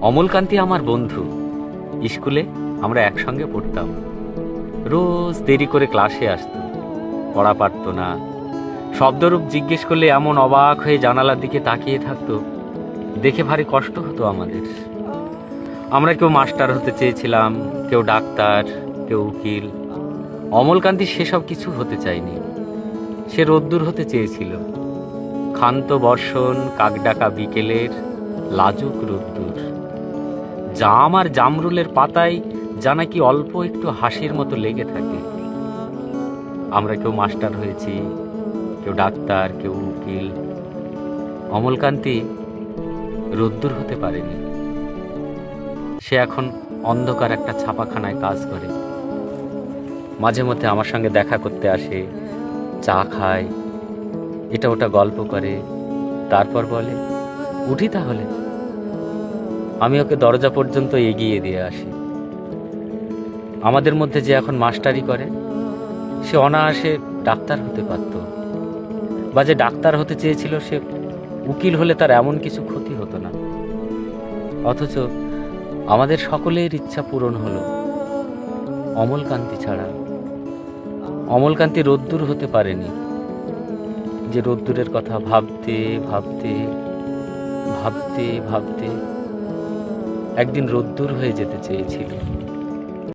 অমলকান্তি আমার বন্ধু। স্কুলে আমরা একসঙ্গে পড়তাম। রোজ দেরি করে ক্লাসে আসতো, পড়া পারতো না। শব্দরূপ জিজ্ঞেস করলে এমন অবাক হয়ে জানালার দিকে তাকিয়ে থাকতো, দেখে ভারী কষ্ট হতো আমাদের। আমরা কেউ মাস্টার হতে চেয়েছিলাম, কেউ ডাক্তার, কেউ উকিল। অমলকান্তি সেসব কিছু হতে চায়নি। সে রোদ্দুর হতে চেয়েছিল, ক্ষান্ত বর্ষণ, কাকডাকা বিকেলের লাজুক রোদ্দুর। জাম আর জামরুলের পাতায় যা নাকি অল্প একটু হাসির মতো লেগে থাকে। আমরা কেউ মাস্টার হয়েছি, কেউ ডাক্তার, কেউ উকিল। অমলকান্তি রোদ্দুর হতে পারেনি। সে এখন অন্ধকার একটা ছাপাখানায় কাজ করে। মাঝে মধ্যে আমার সঙ্গে দেখা করতে আসে, চা খায়, এটা ওটা গল্প করে, তারপর বলে, উঠি তাহলে। আমি ওকে দরজা পর্যন্ত এগিয়ে দিয়ে আসি। আমাদের মধ্যে যে এখন মাস্টারি করে, সে অনায়াসে ডাক্তার হতে পারত, বা যে ডাক্তার হতে চেয়েছিল সে উকিল হলে তার এমন কিছু ক্ষতি হতো না। অথচ আমাদের সকলের ইচ্ছা পূরণ হলো, অমলকান্তি ছাড়া। অমলকান্তি রোদ্দুর হতে পারেনি, যে রোদ্দুরের কথা ভাবতে ভাবতে ভাবতে ভাবতে একদিন রোদ্দুর হয়ে যেতে চেয়েছিল।